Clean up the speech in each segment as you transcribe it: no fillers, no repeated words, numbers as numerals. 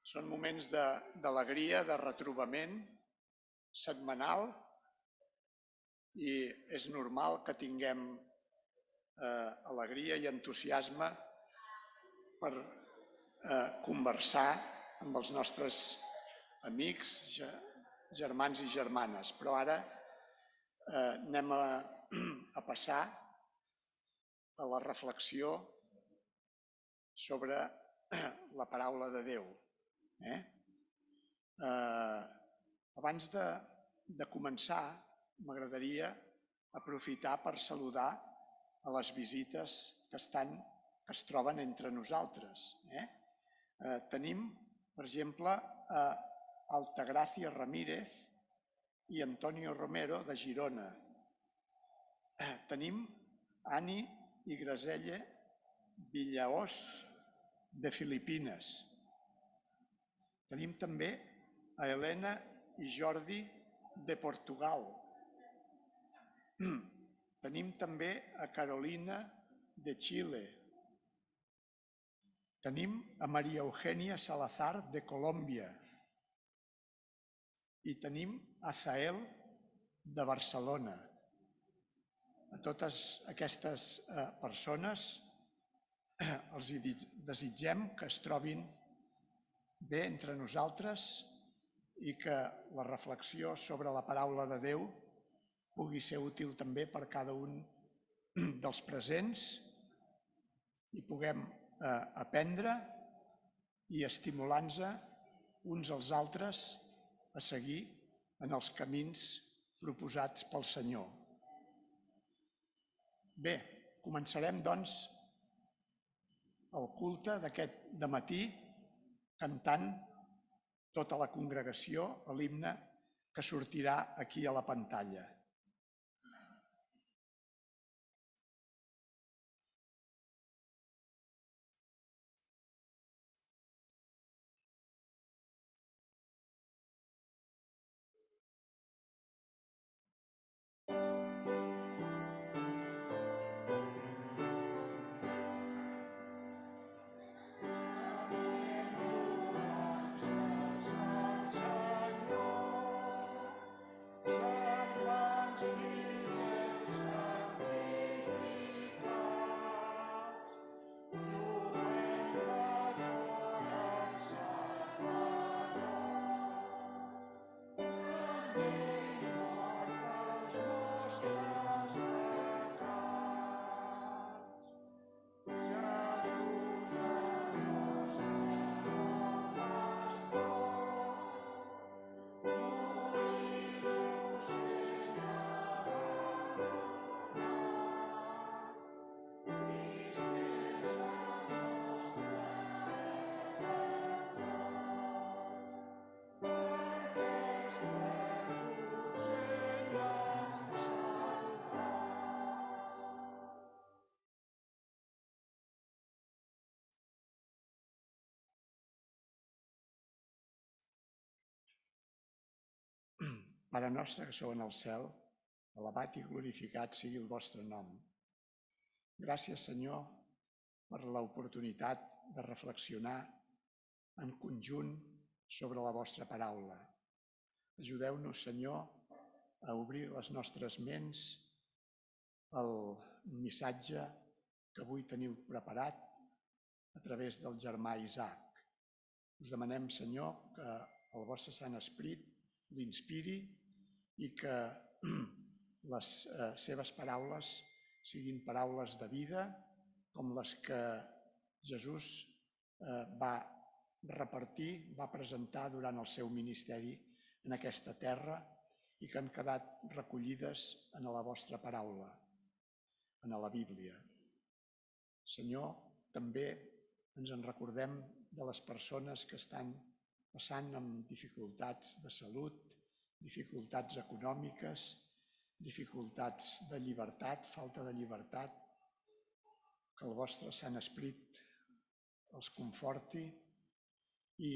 Són moments d'alegria, de retrobament setmanal i és normal que tinguem alegria i entusiasme per conversar amb els nostres amics, germans i germanes. Però ara anem a passar a la reflexió sobre la paraula de Déu. Abans de començar, m'agradaria aprofitar per saludar a les visites que es troben entre nosaltres. Tenim, per exemple, Altagracia Ramírez i Antonio Romero de Girona. Tenim Ani i Gracelle Villaós de Filipines. Tenim també a Helena i Jordi de Portugal. Tenim també a Carolina de Xile. Tenim a Maria Eugènia Salazar de Colòmbia. I tenim a Zael de Barcelona. A totes aquestes persones els desitgem que es trobin bé entre nosaltres i que la reflexió sobre la paraula de Déu pugui ser útil també per cada un dels presents i puguem aprendre i estimular-nos uns als altres a seguir en els camins proposats pel Senyor. Bé, començarem, doncs, el culte d'aquest dematí cantant tota la congregació a l'himne que sortirà aquí a la pantalla. Pare nostre que sou en el cel, alabat i glorificat sigui el vostre nom. Gràcies, Senyor, per l'oportunitat de reflexionar en conjunt sobre la vostra paraula. Ajudeu-nos, Senyor, a obrir les nostres ments al missatge que avui teniu preparat a través del germà Isaac. Us demanem, Senyor, que el vostre Sant Esperit l'inspiri i que les seves paraules siguin paraules de vida com les que Jesús va repartir, va presentar durant el seu ministeri en aquesta terra i que han quedat recollides en la vostra paraula, en la Bíblia. Senyor, també ens en recordem de les persones que estan passant amb dificultats de salut, dificultats econòmiques, dificultats de llibertat, falta de llibertat, que el vostre Sant Esperit els conforti i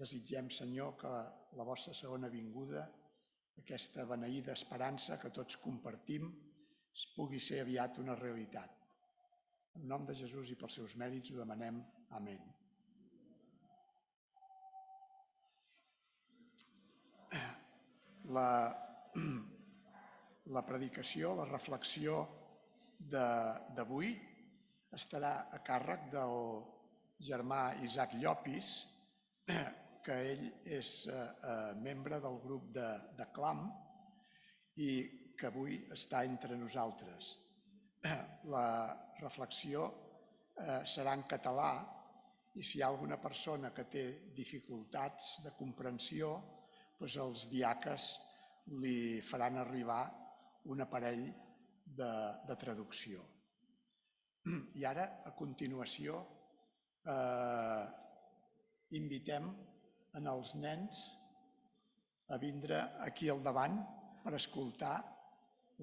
desitgem, Senyor, que la vostra segona vinguda, aquesta beneïda esperança que tots compartim, pugui ser aviat una realitat. En nom de Jesús i pels seus mèrits ho demanem. Amén. La predicació, la reflexió d'avui estarà a càrrec del germà Isaac Llopis, que ell és membre del grup de CLAM i que avui està entre nosaltres. La reflexió serà en català i si hi ha alguna persona que té dificultats de comprensió, doncs els diaques li faran arribar un aparell de traducció. I ara, a continuació, invitem els nens a vindre aquí al davant per escoltar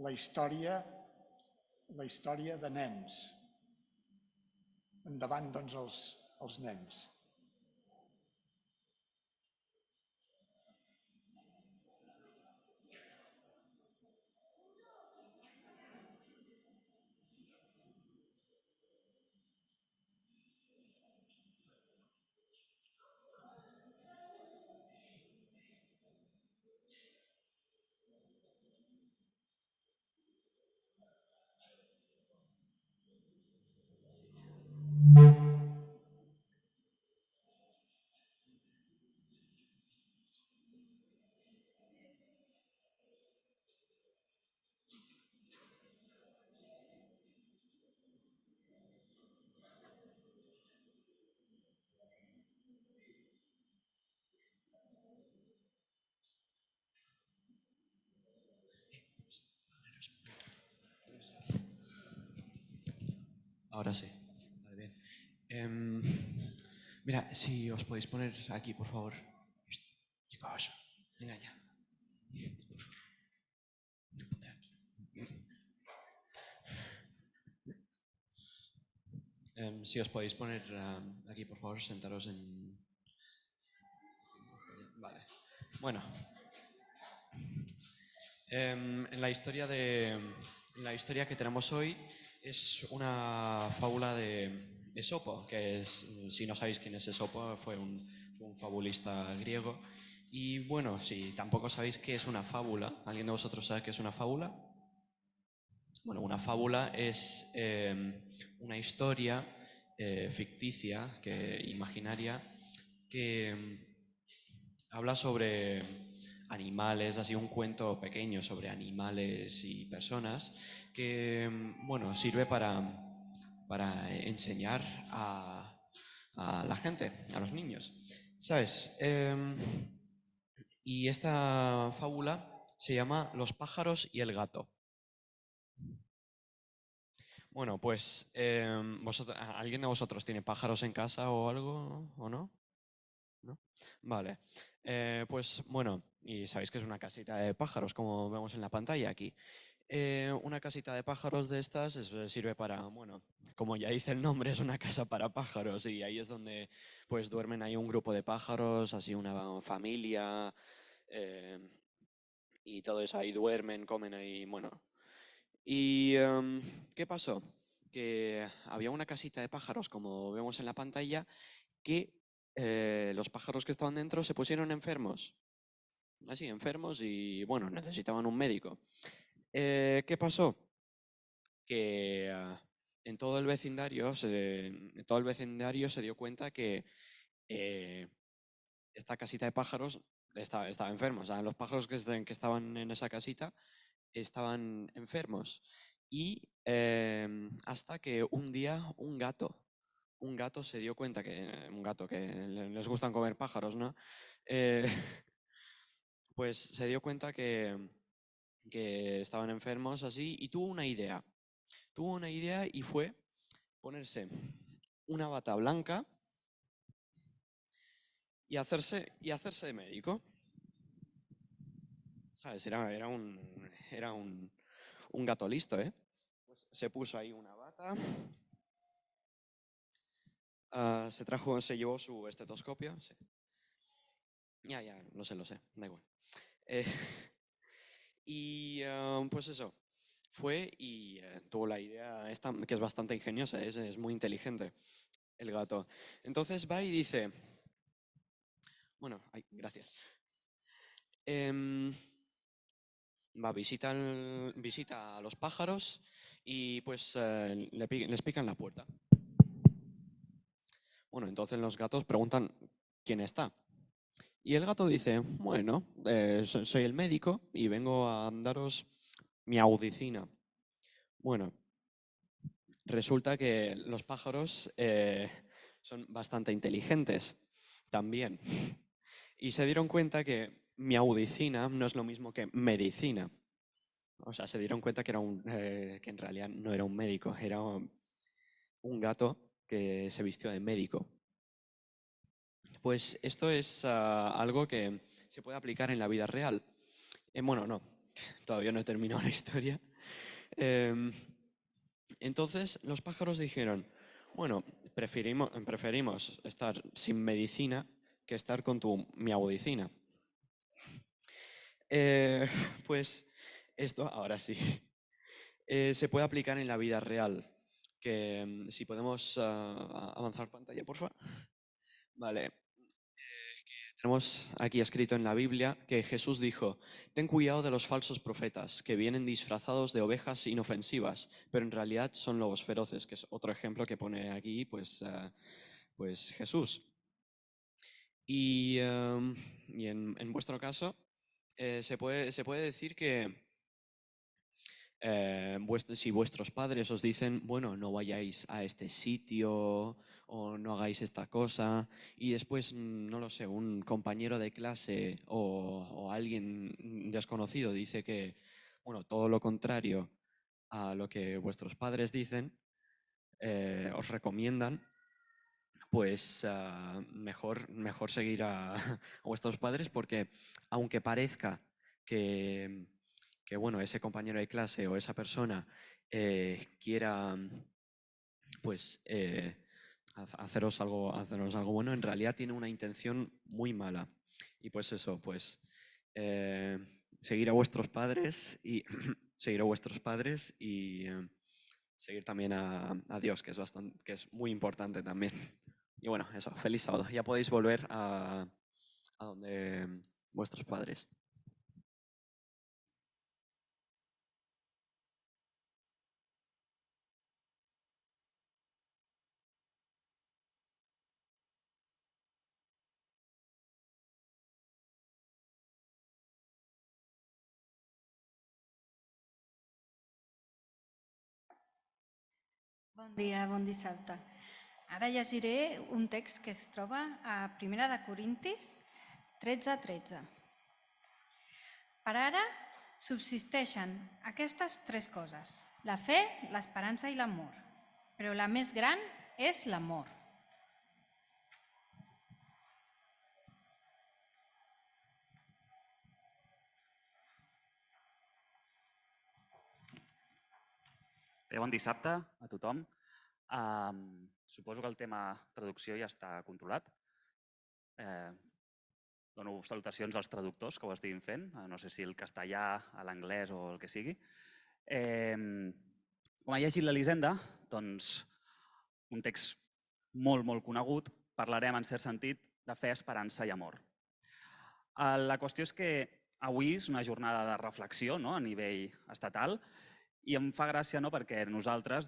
la història de nens. Endavant, doncs, els nens. Ahora sí. Vale, bien. Mira, si os podéis poner aquí, por favor. Chicos, venga ya. Por favor. Ponte aquí. Si os podéis poner aquí, por favor, sentaros en... Vale. Bueno. En la historia que tenemos hoy es una fábula de Esopo, que es, si no sabéis quién es Esopo, fue un fabulista griego. Y bueno, si tampoco sabéis qué es una fábula, ¿alguien de vosotros sabe qué es una fábula? Bueno, una fábula es una historia ficticia, imaginaria, que habla sobre animales, así un cuento pequeño sobre animales y personas que, bueno, sirve para enseñar a la gente, a los niños. ¿Sabes? Y esta fábula se llama Los pájaros y el gato. Bueno, pues, ¿alguien de vosotros tiene pájaros en casa o algo, o no? ¿No? Vale. Pues bueno, y sabéis que es una casita de pájaros, como vemos en la pantalla aquí. Una casita de pájaros de estas sirve para, bueno, como ya dice el nombre, es una casa para pájaros y ahí es donde pues duermen ahí un grupo de pájaros, así una familia eh, y todo eso, ahí duermen, comen ahí, bueno. ¿Y qué pasó? Que había una casita de pájaros, como vemos en la pantalla, que los pájaros que estaban dentro se pusieron enfermos. Así, enfermos y bueno, necesitaban un médico. ¿Qué pasó? Que en todo el vecindario se dio cuenta que esta casita de pájaros estaba enferma. O sea, los pájaros que estaban en esa casita estaban enfermos. Y hasta que un día un gato se dio cuenta un gato que les gustan comer pájaros, ¿no? Eh, pues se dio cuenta que estaban enfermos así y tuvo una idea. Tuvo una idea y fue ponerse una bata blanca y hacerse de médico. ¿Sabes? Era un gato listo, ¿eh? Pues se puso ahí una bata, se llevó su estetoscopio. Sí. Ya, lo sé, da igual. Eh, y pues eso, fue y tuvo la idea esta, que es bastante ingeniosa, es muy inteligente el gato. Entonces va y dice, bueno, ay, gracias. Va, visita a los pájaros y pues les pican la puerta. Bueno, entonces los gatos preguntan quién está. Y el gato dice, bueno, soy el médico y vengo a daros mi audicina. Bueno, resulta que los pájaros son bastante inteligentes también. Y se dieron cuenta que mi audicina no es lo mismo que medicina. O sea, se dieron cuenta que que en realidad no era un médico, era un gato que se vistió de médico. Pues esto es algo que se puede aplicar en la vida real. Bueno, no, todavía no he terminado la historia. Em, entonces los pájaros dijeron, bueno, preferimos estar sin medicina que estar con mi audicina. Eh, pues esto, ahora sí, se puede aplicar en la vida real. Que si podemos avanzar pantalla, por favor. Vale. Tenemos aquí escrito en la Biblia que Jesús dijo, ten cuidado de los falsos profetas que vienen disfrazados de ovejas inofensivas, pero en realidad son lobos feroces, que es otro ejemplo que pone aquí pues Jesús. Y en vuestro caso, se puede decir que si vuestros padres os dicen, bueno, no vayáis a este sitio o no hagáis esta cosa, y después, no lo sé, un compañero de clase o alguien desconocido dice que, bueno, todo lo contrario a lo que vuestros padres dicen, os recomiendan, pues mejor seguir a vuestros padres porque aunque parezca que, bueno, ese compañero de clase o esa persona quiera pues haceros algo bueno, en realidad tiene una intención muy mala. Y pues eso, pues eh, seguir a vuestros padres y seguir a vuestros padres y seguir también a Dios, que es muy importante también. Y bueno, eso, feliz sábado. Ya podéis volver a donde vuestros padres. Bon dia, bon dissabte. Ara llegiré un text que es troba a 1 de Corintis 13:13. Per ara subsisteixen aquestes tres coses: la fe, l'esperança i l'amor. Però la més gran és l'amor. Bon dissabte a tothom. Suposo que el tema traducció ja està controlat. Dono salutacions als traductors que ho estiguin fent, no sé si el castellà, l'anglès o el que sigui. Com ha llegit l'Elisenda, doncs un text molt, molt conegut, parlarem en cert sentit de fe, esperança i amor. La qüestió és que avui és una jornada de reflexió a nivell estatal i em fa gràcia perquè nosaltres,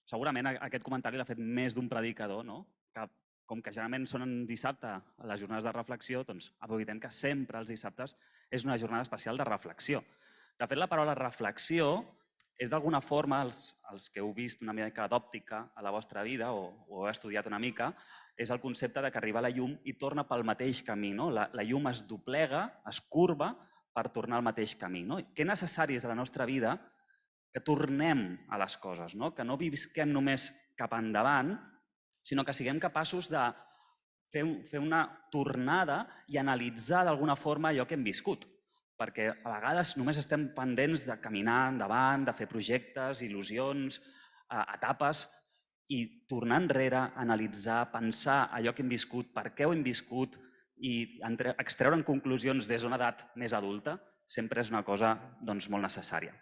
segurament aquest comentari l'ha fet més d'un predicador, que com que generalment són en dissabte a les jornades de reflexió, aprofitem que sempre els dissabtes és una jornada especial de reflexió. De fet, la paraula reflexió és d'alguna forma, els que heu vist una mica d'òptica a la vostra vida o heu estudiat una mica, és el concepte que arriba la llum i torna pel mateix camí. La llum es doblega, es curva per tornar al mateix camí. Què necessari és a la nostra vida que tornem a les coses, que no visquem només cap endavant, sinó que siguem capaços de fer una tornada i analitzar d'alguna forma allò que hem viscut. Perquè a vegades només estem pendents de caminar endavant, de fer projectes, il·lusions, etapes, i tornar enrere, analitzar, pensar allò que hem viscut, per què ho hem viscut i extreure'n conclusions des d'una edat més adulta, sempre és una cosa molt necessària.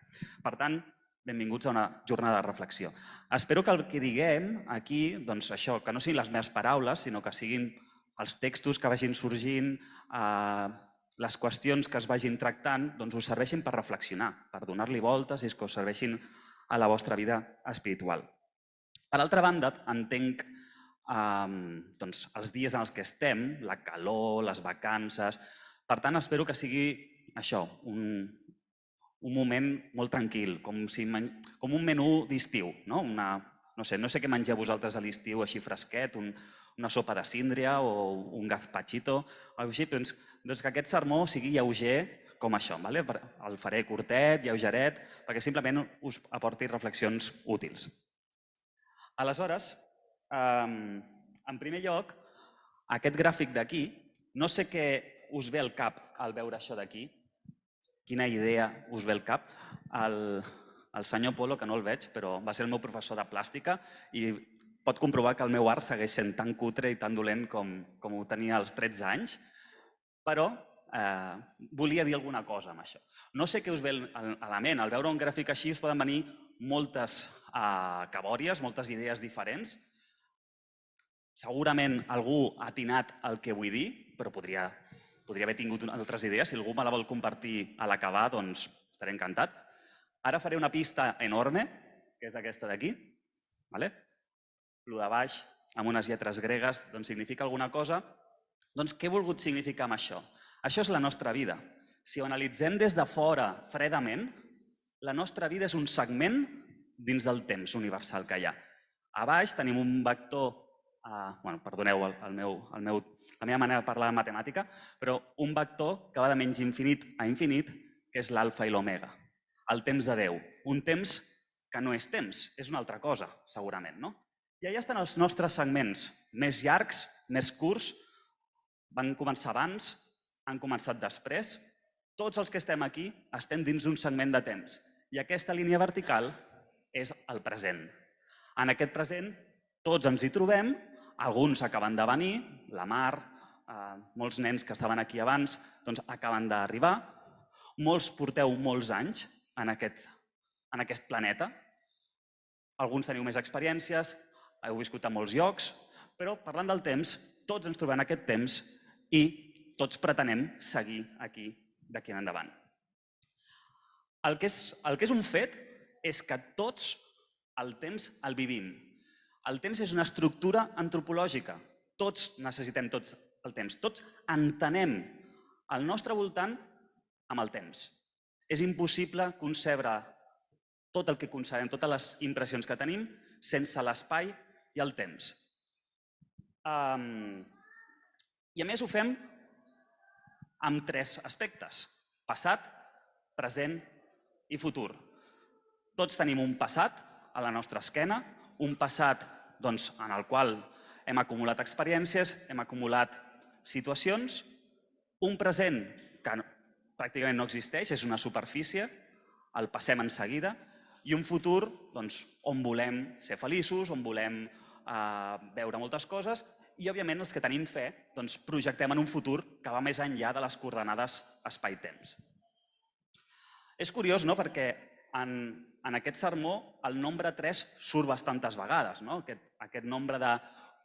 Per tant, benvinguts a una jornada de reflexió. Espero que el que diguem aquí, això, que no siguin les meves paraules, sinó que siguin els textos que vagin sorgint, les qüestions que es vagin tractant us serveixin per reflexionar, per donar-li voltes i que us serveixin a la vostra vida espiritual. Per altra banda, entenc els dies en els que estem, la calor, les vacances. Per tant, espero que sigui això, un moment molt tranquil, com un menú d'estiu. No sé què mengeu vosaltres a l'estiu així fresquet, una sopa de síndria o un gazpachito, així, doncs que aquest sermó sigui lleuger com això. El faré curtet, lleugeret, perquè simplement us aporti reflexions útils. Aleshores, en primer lloc, aquest gràfic d'aquí, no sé què us ve al cap al veure això d'aquí. Quina idea us ve al cap? El senyor Polo, que no el veig, però va ser el meu professor de plàstica i pot comprovar que el meu art segueix sent tan cutre i tan dolent com ho tenia als 13 anys, però volia dir alguna cosa amb això. No sé què us ve a la ment. Al veure un gràfic així us poden venir moltes cabòries, moltes idees diferents. Segurament algú ha atinat el que vull dir, però podria haver tingut altres idees. Si algú me la vol compartir a l'acabar, doncs estaré encantat. Ara faré una pista enorme, que és aquesta d'aquí. Lo de baix, amb unes lletres gregues, doncs significa alguna cosa. Doncs què he volgut significar amb això? Això és la nostra vida. Si ho analitzem des de fora, fredament, la nostra vida és un segment dins del temps universal que hi ha. A baix tenim un vector, perdoneu la meva manera de parlar de matemàtica, però un vector que va de menys infinit a infinit, que és l'alfa i l'omega, el temps de Déu. Un temps que no és temps, és una altra cosa, segurament, no? I allà estan els nostres segments, més llargs, més curts, van començar abans, han començat després. Tots els que estem aquí estem dins d'un segment de temps. I aquesta línia vertical és el present. En aquest present tots ens hi trobem, alguns acaben de venir, la Mar, molts nens que estaven aquí abans acaben d'arribar, molts porteu molts anys en aquest planeta, alguns teniu més experiències, heu viscut a molts llocs, però parlant del temps, tots ens trobem en aquest temps i tots pretenem seguir aquí d'aquí en endavant. El que és un fet és que tots el temps el vivim. El temps és una estructura antropològica. Tots necessitem el temps. Tots entenem el nostre voltant amb el temps. És impossible concebre tot el que concebem, totes les impressions que tenim, sense l'espai i el temps. I a més ho fem amb 3 aspectes: passat, present i futur. Tots tenim un passat a la nostra esquena, un passat en el qual hem acumulat experiències, hem acumulat situacions, un present que pràcticament no existeix, és una superfície, el passem en seguida, i un futur on volem ser feliços, on volem veure moltes coses, i, òbviament, els que tenim fe, projectem en un futur que va més enllà de les coordenades espai-temps. És curiós, no?, perquè en aquest sermó el nombre 3 surt bastantes vegades, no? Aquest nombre de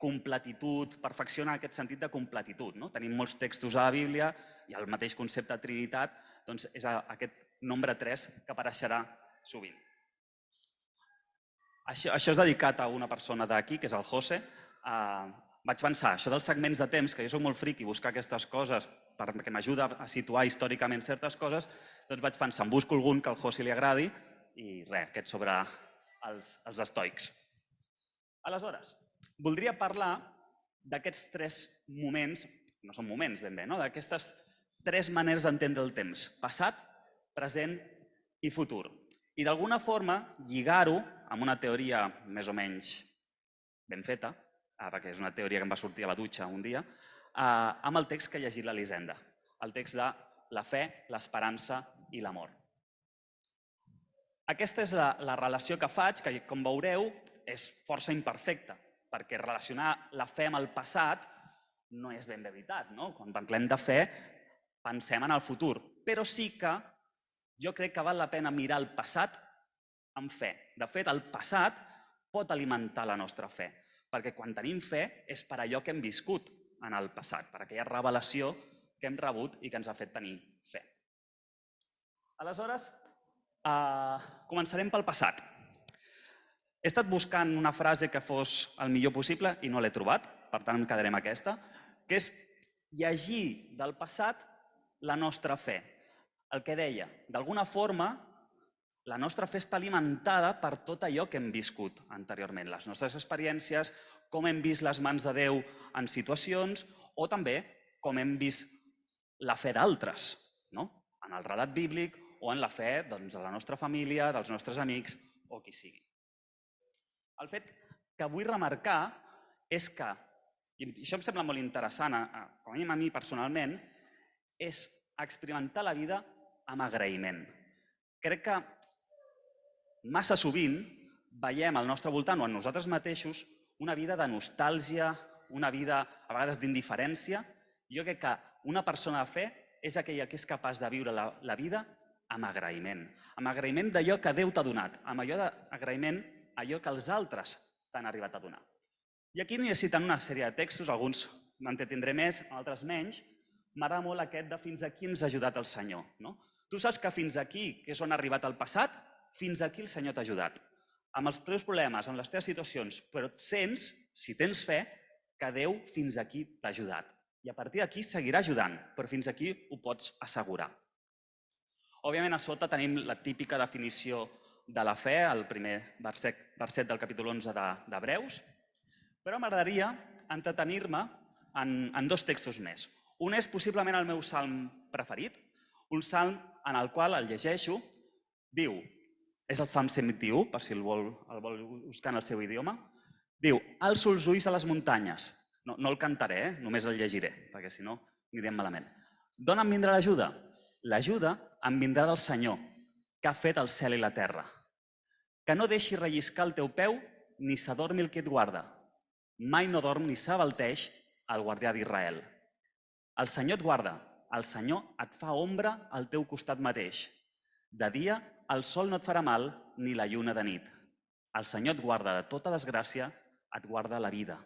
completitud, perfecció en aquest sentit de completitud. Tenim molts textos a la Bíblia i el mateix concepte de Trinitat és aquest nombre 3 que apareixerà sovint. Això és dedicat a una persona d'aquí, que és el José. Vaig pensar, això dels segments de temps, que jo soc molt friqui, buscar aquestes coses perquè m'ajuda a situar històricament certes coses, doncs vaig pensar, em busco algun que al José li agradi i res, aquest sobre els estoics. Aleshores, voldria parlar d'aquests 3 moments, no són moments ben bé, d'aquestes 3 maneres d'entendre el temps: passat, present i futur. I d'alguna forma lligar-ho amb una teoria més o menys ben feta, perquè és una teoria que em va sortir a la dutxa un dia, amb el text que ha llegit l'Elisenda, el text de la fe, l'esperança i l'amor. Aquesta és la relació que faig, que, com veureu, és força imperfecta, perquè relacionar la fe amb el passat no és ben bé veritat. Quan parlem de fe, pensem en el futur, però sí que jo crec que val la pena mirar el passat amb fe. De fet, el passat pot alimentar la nostra fe, perquè quan tenim fe és per allò que hem viscut en el passat, per aquella revelació que hem rebut i que ens ha fet tenir fe. Aleshores, començarem pel passat. He estat buscant una frase que fos el millor possible i no l'he trobat, per tant em quedaré amb aquesta, que és llegir del passat la nostra fe. El que deia, d'alguna forma, la nostra fe està alimentada per tot allò que hem viscut anteriorment, les nostres experiències, com hem vist les mans de Déu en situacions o també com hem vist la fe d'altres, no? En el relat bíblic o en la fe de la nostra família, dels nostres amics o qui sigui. El fet que vull remarcar és que, i això em sembla molt interessant, com a mínim a mi personalment, és experimentar la vida amb agraïment. Crec que massa sovint veiem al nostre voltant o en nosaltres mateixos una vida de nostàlgia, una vida a vegades d'indiferència. Jo crec que una persona de fe és aquella que és capaç de viure la vida amb agraïment. Amb agraïment d'allò que Déu t'ha donat, amb allò d'agraïment allò que els altres t'han arribat a donar. I aquí aniré citant una sèrie de textos, alguns m'entretindré més, altres menys. M'agrada molt aquest de fins aquí ens ha ajudat el Senyor. Tu saps que fins aquí, que és on ha arribat el passat, fins aquí el Senyor t'ha ajudat. Amb els teus problemes, amb les teves situacions, però et sents, si tens fe, que Déu fins aquí t'ha ajudat. I a partir d'aquí seguirà ajudant, però fins aquí ho pots assegurar. Òbviament, a sota tenim la típica definició de la fe, el primer verset del capítol 11 d'Hebreus, però m'agradaria entretenir-me en dos textos més. Un és possiblement el meu salm preferit, un salm en el qual el llegeixo, diu, és el Salm 121, per si el vol buscar en el seu idioma, diu, alço els ulls a les muntanyes. No el cantaré, només el llegiré, perquè si no anirem malament. D'on em vindrà l'ajuda? L'ajuda em vindrà del Senyor, que ha fet el cel i la terra. Que no deixi relliscar el teu peu, ni s'adormi el que et guarda. Mai no dorm ni s'abalteix el guardià d'Israel. El Senyor et guarda, el Senyor et fa ombra al teu costat mateix. De dia el sol no et farà mal, ni la lluna de nit. El Senyor et guarda de tota desgràcia, et guarda la vida.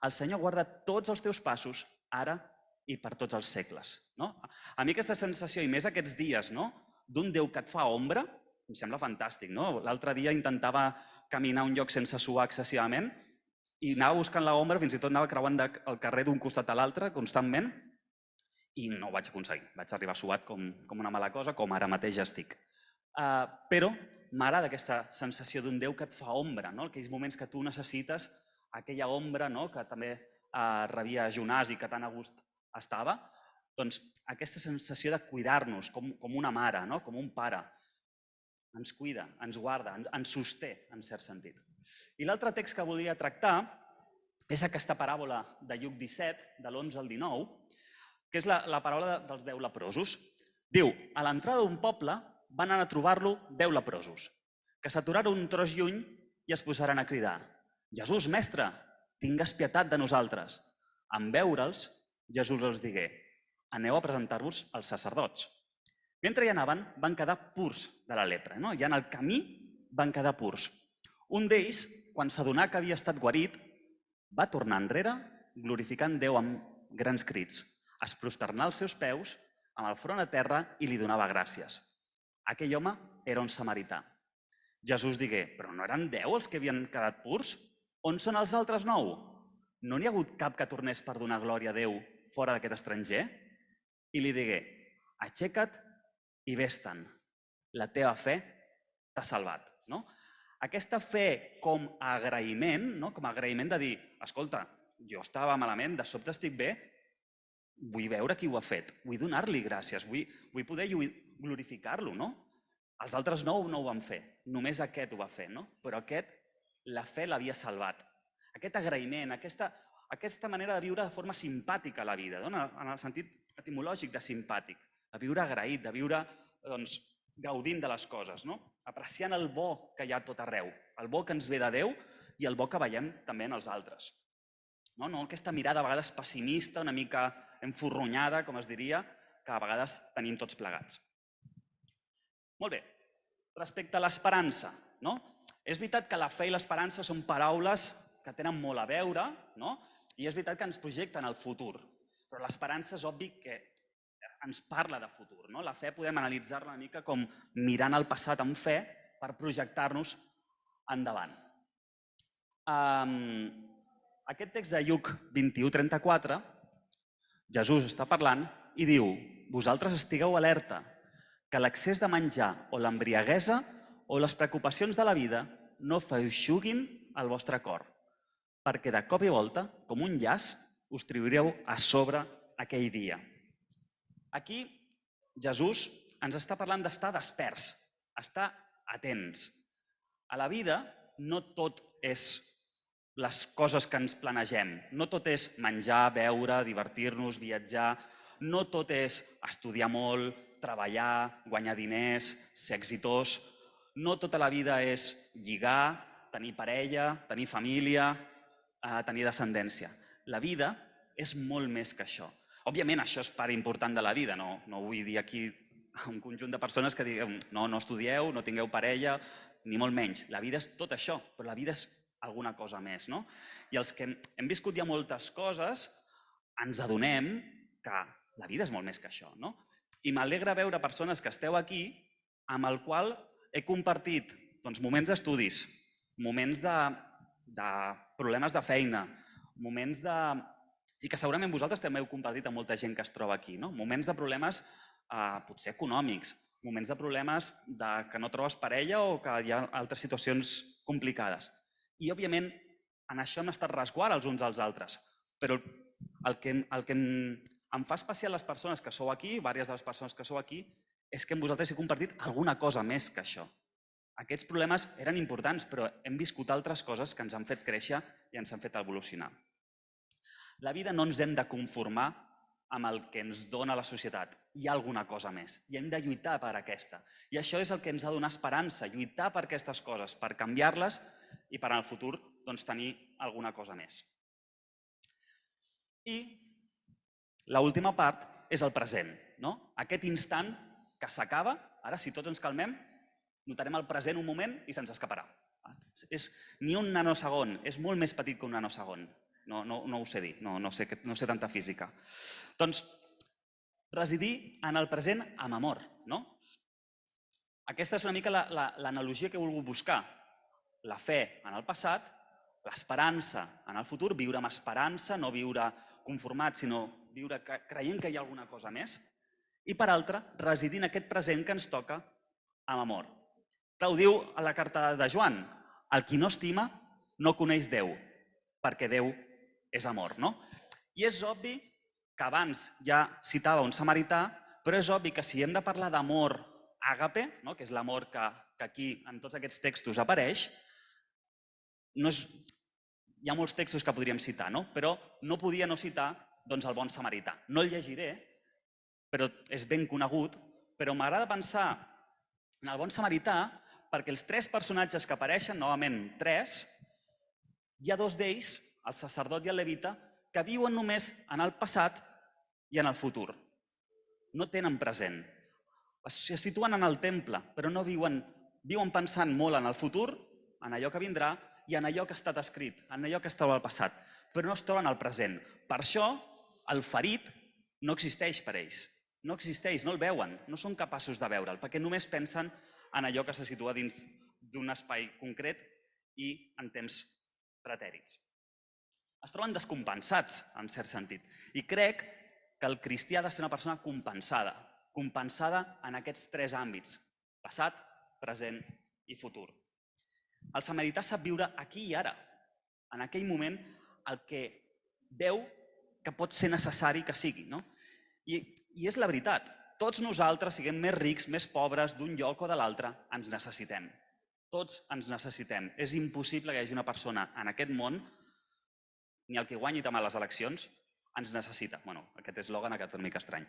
El Senyor guarda tots els teus passos, ara i per tots els segles. A mi aquesta sensació, i més aquests dies, d'un Déu que et fa ombra, em sembla fantàstic. L'altre dia intentava caminar a un lloc sense suar excessivament i anava buscant l'ombra, fins i tot anava creuant el carrer d'un costat a l'altre constantment i no ho vaig aconseguir. Vaig arribar suat com una mala cosa, com ara mateix ja estic. Però m'agrada aquesta sensació d'un Déu que et fa ombra, aquells moments que tu necessites aquella ombra que també rebia Jonàs i que tan a gust estava, doncs aquesta sensació de cuidar-nos com una mare, com un pare. Ens cuida, ens guarda, ens sosté, en cert sentit. I l'altre text que volia tractar és aquesta paràbola de Lluc 17, de l'11 al 19, que és la paràbola dels 10 leprosos. Diu, a l'entrada d'un poble van anar a trobar-lo 10 leprosos, que s'aturaren un tros lluny i es posaren a cridar: Jesús, mestre, tingues pietat de nosaltres. En veure'ls, Jesús els digué: aneu a presentar-vos als sacerdots. Mentre hi anaven, van quedar purs de la lepra. I en el camí van quedar purs. Un d'ells, quan s'adonà que havia estat guarit, va tornar enrere, glorificant Déu amb grans crits. Es prosternà als seus peus, amb el front a terra, i li donava gràcies. Aquell home era un samarità. Jesús digué: però no eren 10 els que havien quedat purs? On són els altres 9? No n'hi ha hagut cap que tornés per donar glòria a Déu fora d'aquest estranger? I li digué: aixeca't i vés-te'n. La teva fe t'ha salvat. Aquesta fe com a agraïment, com a agraïment de dir: escolta, jo estava malament, de sobte estic bé, vull veure qui ho ha fet, vull donar-li gràcies, vull poder glorificar-lo. Els altres 9 no ho van fer, només aquest ho va fer, però aquest, la fe l'havia salvat. Aquest agraïment, aquesta manera de viure de forma simpàtica la vida, en el sentit etimològic de simpàtic, de viure agraït, de viure gaudint de les coses, apreciant el bo que hi ha a tot arreu, el bo que ens ve de Déu i el bo que veiem també en els altres. No aquesta mirada a vegades pessimista, una mica enforronyada, com es diria, que a vegades tenim tots plegats. Molt bé, respecte a l'esperança, és veritat que la fe i l'esperança són paraules que tenen molt a veure, i és veritat que ens projecten el futur, però l'esperança és obvi que ens parla de futur. No? La fe podem analitzar-la una mica com mirant al passat amb fe per projectar-nos endavant. Aquest text de Lluc 21:34, Jesús està parlant i diu: vosaltres estigueu alerta, que l'excés de menjar o l'embriaguesa o les preocupacions de la vida no feixuguin el vostre cor, perquè de cop i volta, com un llaç, us triureu a sobre aquell dia. Aquí Jesús ens està parlant d'estar desperts, estar atents. A la vida no tot és les coses que ens planegem. No tot és menjar, beure, divertir-nos, viatjar. No tot és estudiar molt, treballar, guanyar diners, ser exitós. No tota la vida és lligar, tenir parella, tenir família, tenir descendència. La vida és molt més que això. Òbviament, això és part important de la vida. No vull dir aquí a un conjunt de persones que digueu no estudieu, no tingueu parella, ni molt menys. La vida és tot això, però la vida és alguna cosa més. No? I els que hem viscut ja moltes coses ens adonem que la vida és molt més que això. No? I m'alegra veure persones que esteu aquí amb el qual he compartit moments d'estudis, moments de problemes de feina, moments de... i que segurament vosaltres també heu compartit amb molta gent que es troba aquí. No? Moments de problemes potser econòmics, moments de problemes que no trobes parella o que hi ha altres situacions complicades. I, òbviament, en això hem estat resguard els uns als altres. Però el que em fa especial les persones que sou aquí, diverses de les persones que sou aquí, és que amb vosaltres he compartit alguna cosa més que això. Aquests problemes eren importants, però hem viscut altres coses que ens han fet créixer i ens han fet evolucionar. La vida no ens hem de conformar amb el que ens dona la societat. Hi ha alguna cosa més i hem de lluitar per aquesta. I això és el que ens ha de donar esperança, lluitar per aquestes coses, per canviar-les i per al futur tenir alguna cosa més. I l'última part és el present. Aquest instant que s'acaba, ara si tots ens calmem, notarem el present un moment i se'ns escaparà. És ni un nanosegon, és molt més petit que un nanosegon. No ho sé dir, no sé tanta física. Doncs residir en el present amb amor. Aquesta és una mica l'analogia que he volgut buscar. La fe en el passat, l'esperança en el futur, viure amb esperança, no viure conformat, sinó viure creient que hi ha alguna cosa més. I per altra, residir en aquest present que ens toca amb amor. Clar, ho diu a la carta de Joan, el qui no estima no coneix Déu, perquè Déu és amor. I és obvi que abans ja citava un samarità, però és obvi que si hem de parlar d'amor àgape, que és l'amor que aquí en tots aquests textos apareix, hi ha molts textos que podríem citar, però no podia no citar el bon samarità. No el llegiré, però és ben conegut, però m'agrada pensar en el bon samarità perquè els tres personatges que apareixen, novament tres, hi ha dos d'ells, el sacerdot i el levita, que viuen només en el passat i en el futur. No tenen present. Se situen en el temple, però no viuen pensant molt en el futur, en allò que vindrà i en allò que ha estat escrit, en allò que estava al passat, però no es troben al present. Per això, el ferit no existeix per ells. No existeix, no el veuen, no són capaços de veure'l, perquè només pensen en allò que se situa dins d'un espai concret i en temps pretèrits. Es troben descompensats, en cert sentit. I crec que el cristià ha de ser una persona compensada en aquests tres àmbits, passat, present i futur. El samarità sap viure aquí i ara, en aquell moment, el que veu que pot ser necessari que sigui. I és la veritat. Tots nosaltres, siguem més rics, més pobres, d'un lloc o de l'altre, ens necessitem. Tots ens necessitem. És impossible que hi hagi una persona en aquest món, ni el que guanyi també a les eleccions, ens necessita. Aquest eslògan ha quedat una mica estrany.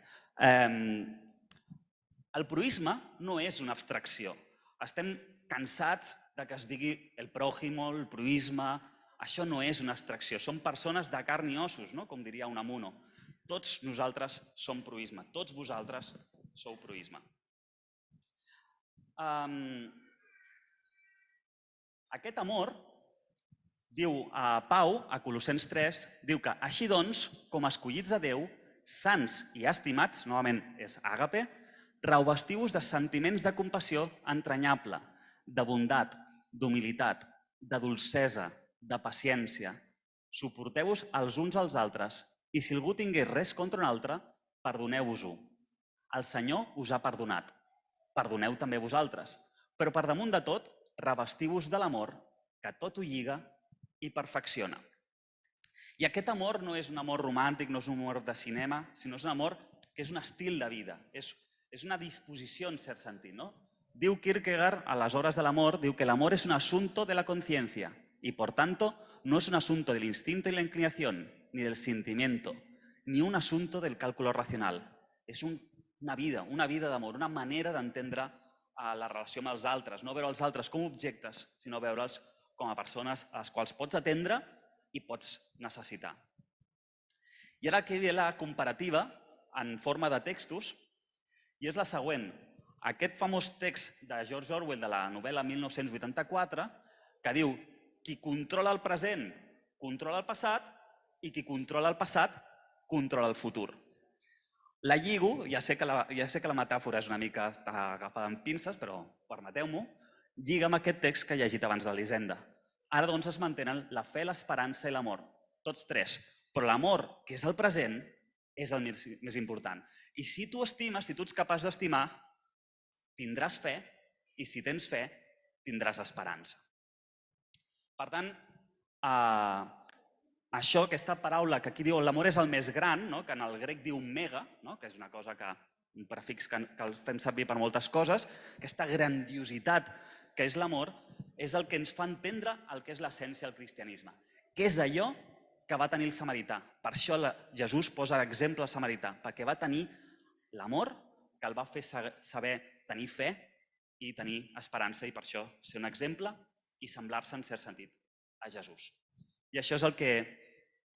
El proisme no és una abstracció. Estem cansats que es digui el prójimo, el proisme. Això no és una abstracció. Són persones de carn i ossos, com diria Unamuno. Tots nosaltres som proisme. Tots vosaltres sou proisme. Aquest amor, diu Pau, a Colossens 3, diu que així doncs, com escollits de Déu, sants i estimats, novament és àgape, revestiu-vos de sentiments de compassió entranyable, de bondat, d'humilitat, de dolcesa, de paciència. Suporteu-vos els uns als altres i si algú tingués res contra un altre, perdoneu-vos-ho. El Senyor us ha perdonat. Perdoneu també vosaltres. Però per damunt de tot, revestiu-vos de l'amor, que tot ho lliga i perfecciona. I aquest amor no és un amor romàntic, no és un amor de cinema, sinó és un amor que és un estil de vida, és una disposició en cert sentit, no? Diu Kierkegaard, a les hores de l'amor, diu que l'amor és un asunto de la conciencia y, por tanto, no es un asunto del instinto y la inclinación, ni del sentimiento, ni un asunto del cálculo racional. És una vida d'amor, una manera d'entendre la relació amb els altres, no veure els altres com objectes, sinó veure'ls com a persones a les quals pots atendre i pots necessitar. I ara aquí ve la comparativa en forma de textos, i és la següent. Aquest famós text de George Orwell de la novel·la 1984, que diu qui controla el present controla el passat i qui controla el passat controla el futur. La lligo, ja sé que la metàfora és una mica agafada amb pinces, però permeteu-m'ho, lliga amb aquest text que he llegit abans de l'Elisenda. Ara doncs es mantenen la fe, l'esperança i l'amor, tots tres. Però l'amor, que és el present, és el més important. I si tu estimes, si tu ets capaç d'estimar, tindràs fe, i si tens fe, tindràs esperança. Per tant, això, aquesta paraula que aquí diu l'amor és el més gran, que en el grec diu mega, que és una cosa un prefix que el fem servir per moltes coses, aquesta grandiositat que és l'amor, és el que ens fa entendre el que és l'essència del cristianisme. Què és allò que va tenir el samarità? Per això Jesús posa l'exemple al samarità, perquè va tenir l'amor que el va fer saber tenir fe i tenir esperança, i per això ser un exemple i semblar-se en cert sentit a Jesús. I això és el que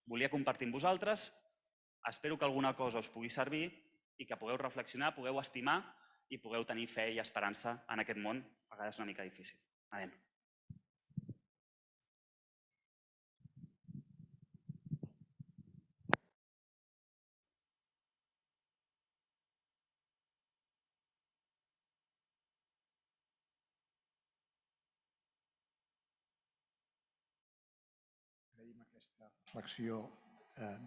volia compartir amb vosaltres. Espero que alguna cosa us pugui servir i que pugueu reflexionar, pugueu estimar i pugueu tenir fe i esperança en aquest món, a vegades una mica difícil. Amén. Agraïm aquesta reflexió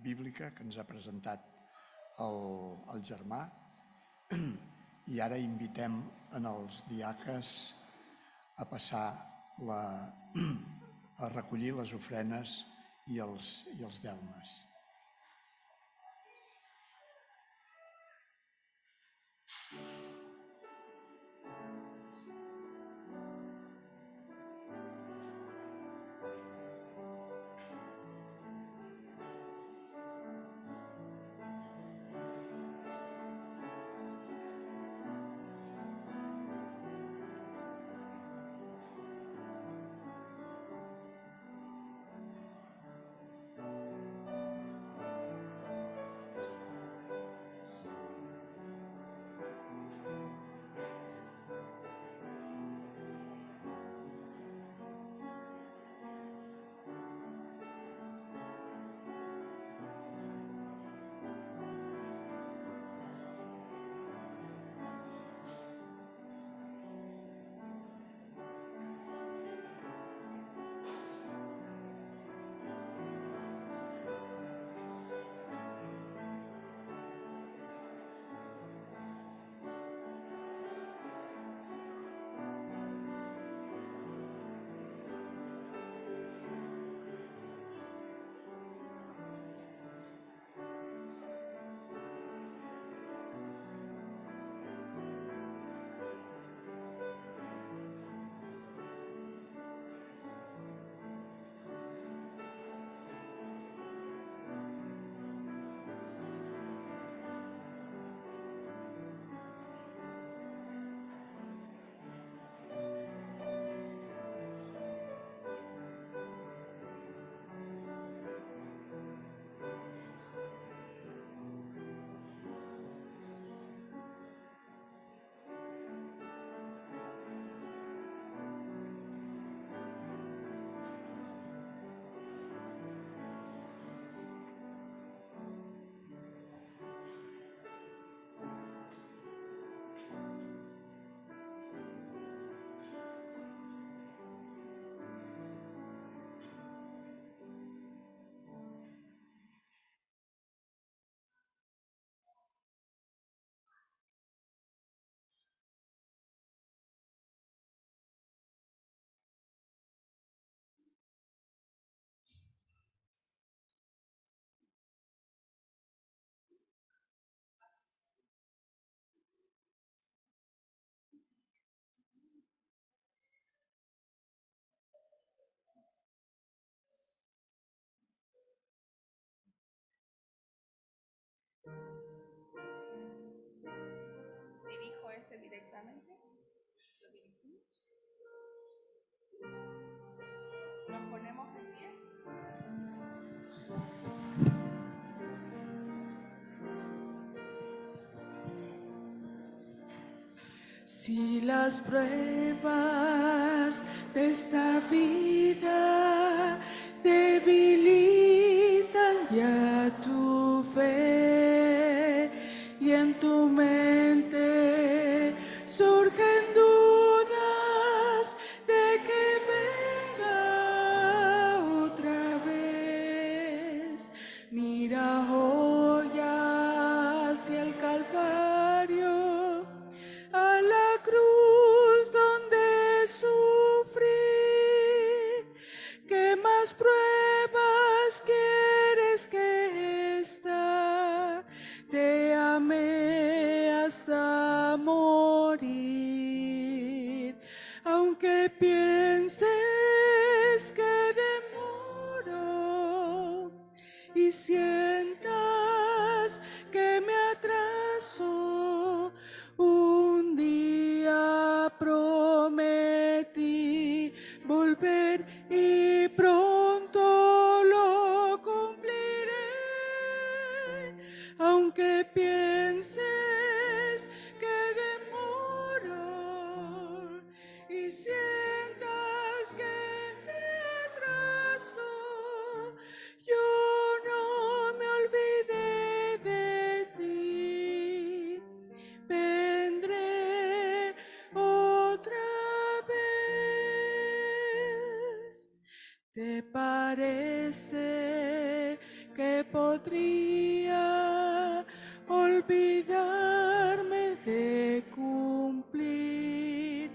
bíblica que ens ha presentat el germà i ara invitem els diaques a passar a recollir les ofrenes i els delmes. Si las pruebas de esta vida debilitan ya tu fe y en tu mente surgen dudas de que venga otra vez, mira hoy hacia el Calvario, a la cruz donde sufrí. ¿Qué más pruebas quieres que esta? Te amé hasta morir. Aunque pienses que demoro y sientas que me atraso, un día prometí volver y pronto lo cumpliré. Aunque pienses que demoro y sientas que me atraso, yo no me olvidé de ti. Vendré otra vez. ¿Te parece que podría olvidarme de cumplir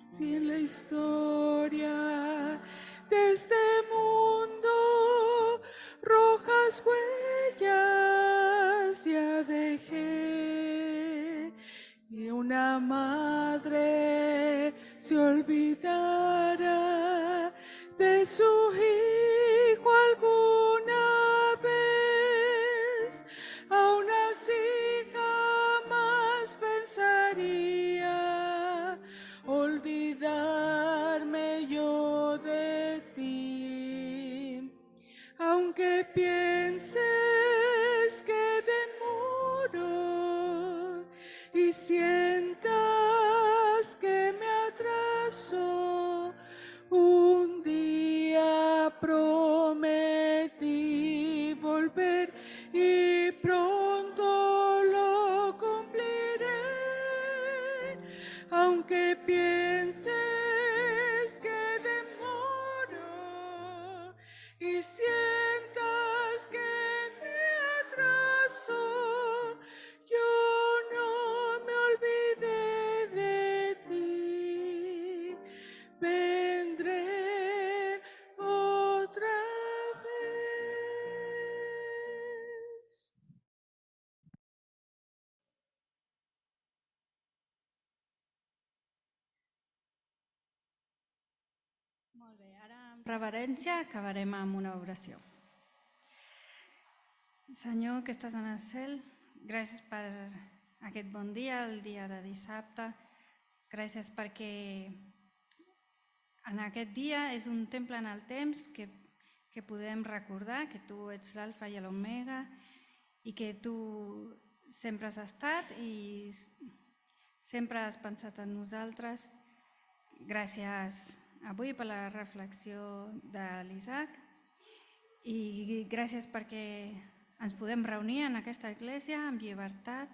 si en la historia de este mundo rojas huellas ya dejé? Y una madre se olvidara de su hijo alguna vez, aún así jamás pensaría olvidarme yo de ti. Aunque pienses que demoro y sientas que me atraso, un día prometí volver y pronto lo cumpliré. Aunque pienses que demoro y sientas que me atraso, yo no me olvidé de ti. Vendré otra vez. Molt bé, ara amb reverència acabarem amb una oració. Senyor que estàs en el cel, gràcies per aquest bon dia, el dia de dissabte. Gràcies perquè en aquest dia és un temple en el temps que podem recordar que tu ets l'alfa i l'omega i que tu sempre has estat i sempre has pensat en nosaltres. Gràcies avui per la reflexió de l'Isaac i gràcies perquè ens podem reunir en aquesta església amb llibertat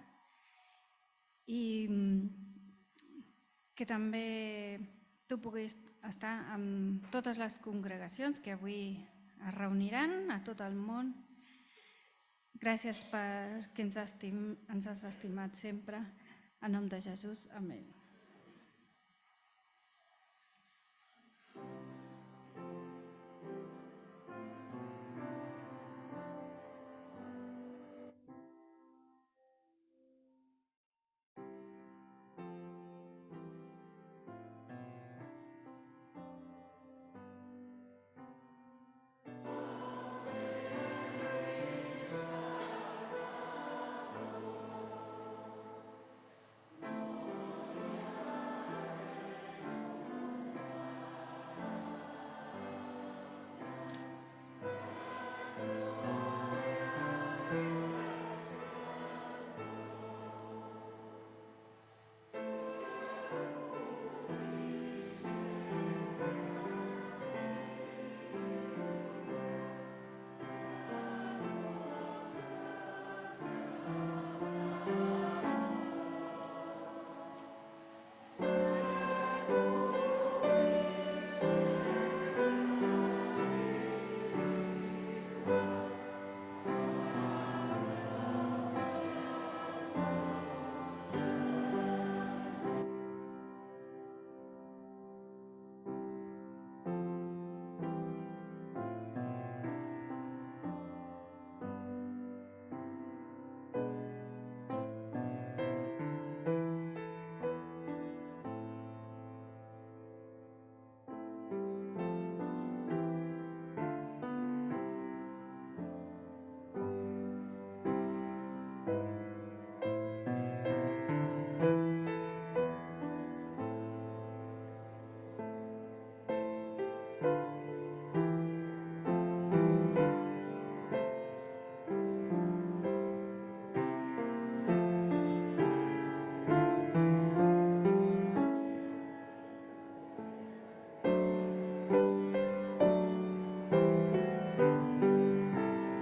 i que també tu puguis estar amb totes les congregacions que avui es reuniran a tot el món. Gràcies perquè ens has estimat sempre. En nom de Jesús. Amén.